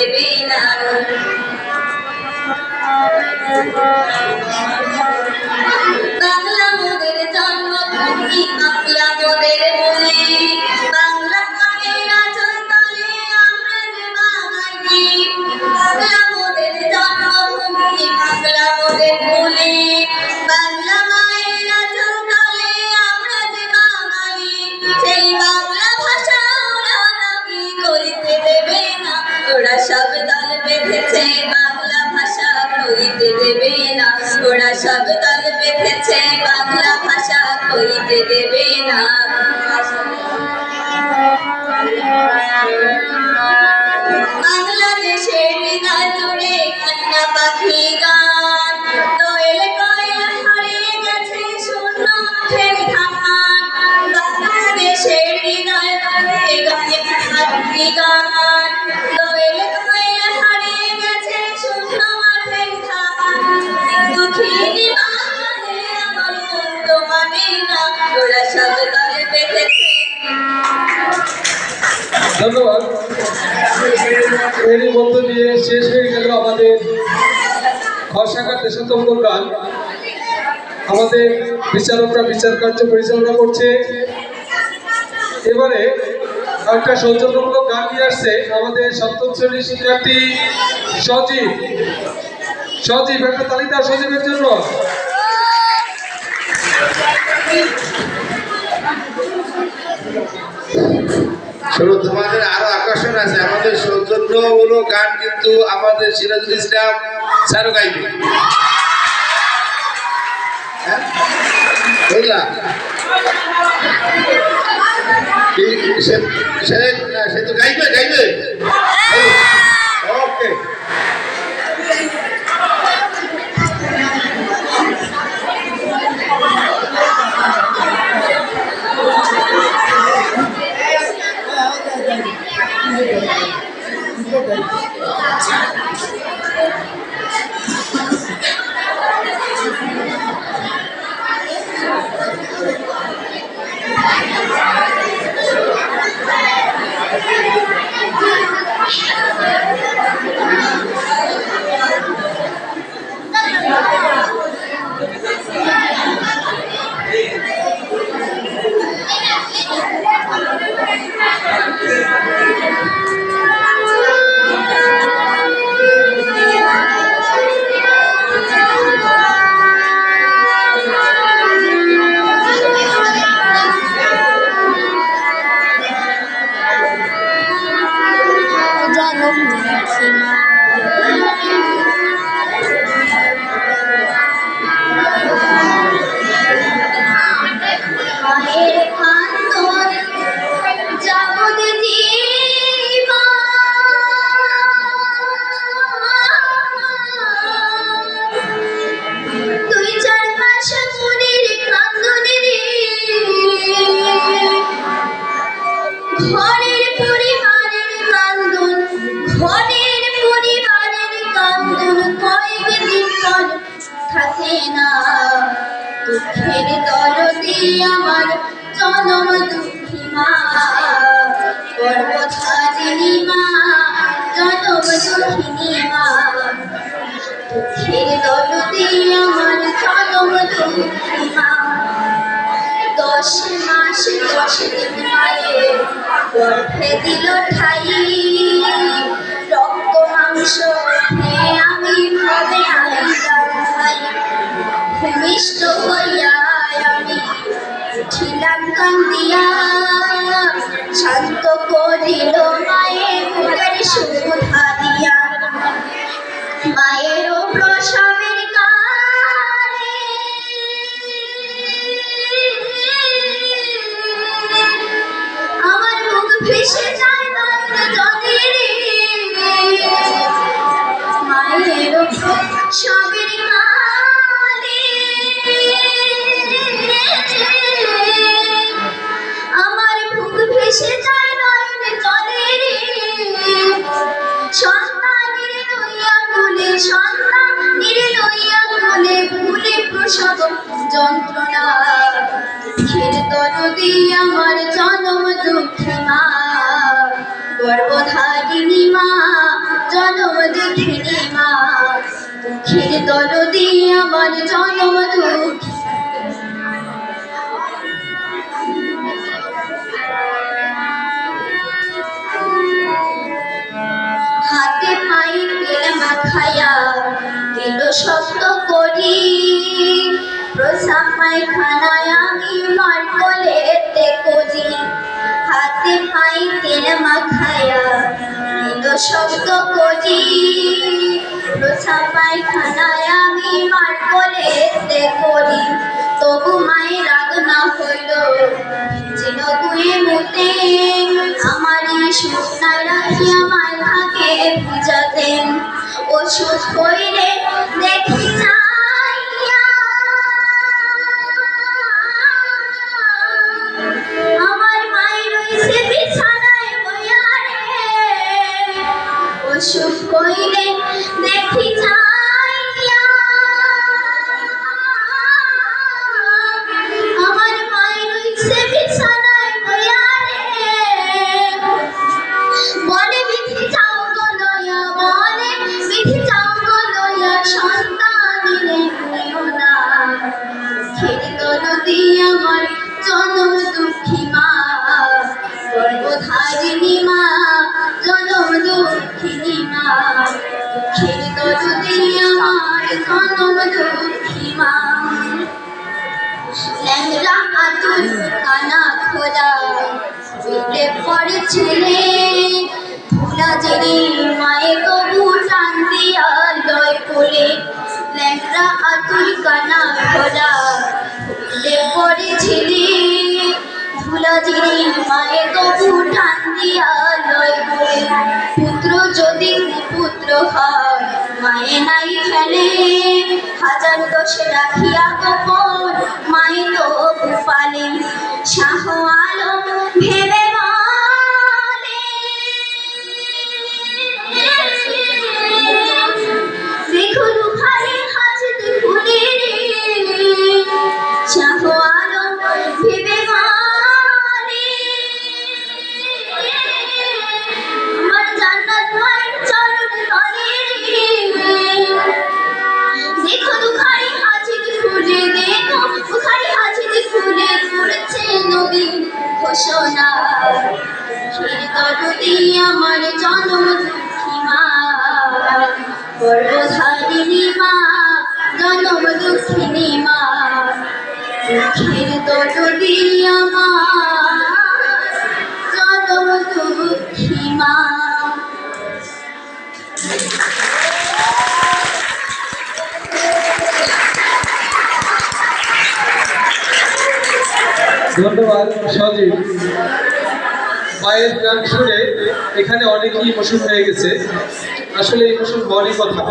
দেবে না। বাংলা মোদের জন্মভূমি, বাংলা মোদের মনে, বাংলা মায়ের আঁচল তলে আমরা যে বাঙালি। বাংলা মোদের জন্মভূমি, বাংলা মোদের মনে, বাংলা মায়ের আঁচল তলে আমরা যে বাঙালি। সেই বাংলা ভাষা ওরা নাকি কইতে দেবে না, ওরা সব দল বেঁধেছে বাংলা ভাষা কইতে দেবে না, ওরা সব দল বেঁধেছে বাংলা ভাষা কইতে দেবে না। বাংলাদেশের হৃদয় জুড়ে কান্না পাখি গান, দোয়েল কোয়েল হারিয়ে গেছে শূন্য মাঠের ধান। বাংলাদেশের হৃদয় জুড়ে গানে পাখি গান, দোয়েল কোয়েল হারিয়ে গেছে শূন্য মাঠের ধান। দুঃখিনী বাঙালি আমার মন তো মানে না, ওরা সব দলে বেঁধেছে। ধন্যবাদ। এরই মধ্য দিয়ে শেষ হয়ে গেল আমাদের খসাকার দেশাত্মক গান। আমাদের বিচারকরা বিচার কার্য পরিচালনা করছে। এবারে একটা সৌজন্যমূলক গান নিয়ে আসছে আমাদের সপ্তম শ্রেণীর শিক্ষার্থী সজীব। সজীব, একটা তালি দাও সজীবের জন্য। শোনো, তোমাদের আরো আকর্ষণ আছে। আমাদের সৌজন্যমূলক গান কিন্তু আমাদের সিরাজুল ইসলাম স্যারও গাইবে, বুঝলা? সে তো গাইবে গাইবে। ওকে, দুঃখের দরদে আমার জনম দুঃখী মা, গর্ভধারিণী মা, জনম দুঃখিনী মা। দুঃখের দরদে আমার জনম দুঃখী মা। 10 মাস 10 দিন মায়ের গর্ভে দিল ঠাই, রক্ত মাংস খেয়ে আমি ভাবে আইলাম ভাই। ভূমিষ্ঠ হইয়া আমি উঠিলাম কান্দিয়া, শান্ত করিল মায়ের বুকের সুধা দিয়া। মায়েরও প্রসবের কালে আমার মুখ ভেসে যায় নয়ন জলে রে। মায়েরও প্রসবের কালে আমার বুক ভেসে যায় নয়ন জলে রে। সন্তানের লইয়া কোলে, সন্তানের লইয়া কোলে, ভুলে প্রসব যন্ত্রণা। দুঃখের দরদে আমার জনম দুঃখী মা, গর্ভধারিণী মা, জনম দুঃখিনী মা, দুঃখের দরদি আমার জনম দুঃখী। হাতে পায়ে তেল মাখায়া দিল শক্ত করি, প্রসাব পায়খানায় আমি মার কোলেতে করি। হাতে পায়ে তেল মাখায়া দিল শক্ত করি, প্রসাব পায়খানায় আমি মার কোলেতে করি। তবু মায়ের রাগ না হইল, যেন দুয়ে মুতে আমার শুকনায় রাখিয়া মায় থাকে ভিজাতেন। ওষুধ হইলে দেখি যাইয়া আমার মায়ের রইছে বিছানায় বইয়া রে। ওষুধ হইলে দেখি যাইয়া আমার মায়ের রইছে বিছানায় বইয়া রে। বলে বিধি যাও গো লইয়া, বলে বিধি যাও গো লইয়া, সন্তান দিলে নিও না। দুঃখের দরদি আমার জনম দুঃখী মা, গর্ভধারিণী মা, জনম দুঃখিনী মা। দুঃখের দরদি আমার জনম দুঃখী মা। ল্যাংড়া আতুর কানা খোলা পেটে পড়ে ছেলে, ধুলা জেনে মায়ে তবু টান দিয়া লয় কোলে। ল্যাংড়া আতুর কানা খোলা পেটে পড়ে ছেলে, ধুলা জেনে মায়ে তবু টান দিয়া লয় কোলে। পুত্র যদি পুত্র হয় মায়ে নাই ফেলে, হাজার দোষে রাখিয়া গোপন মায়ে তবু পালে। শাহ আলম ভেবে বলে, দেখো দুখানি হাসিতে ফুলে রে। শাহ আলম ভেবে বলে, আমার জান্নাত মায়ের চরণ তলে রে। দেখো দুখানি হাসিতে ফুলে, দেখো দুখানি হাসিতে ফুলে ফুলেছে নবী ঘোষণা। দুঃখের দরদি আমার জনম দুঃখী মা, গর্ভধারিণী মা, জনম দুঃখিনী মা। দুঃখের দরদি আমার জনম দুঃখী মা। ধন্যবাদ সজীব। মায়ের গান শুনে এখানে অনেকেই ইমোশন হয়ে গেছে। আসলে ইমোশন হওয়ারই কথা,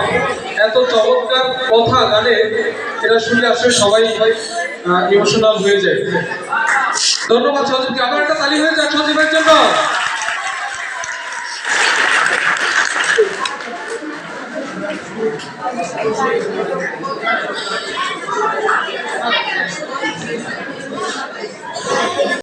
এত চমৎকার কথা গানে, এটা শুনলে আসলে সবাই ইমোশনাল হয়ে যায়। ধন্যবাদ সজীবকে। আবার একটা তালি হয়ে যাক সজীবের জন্য।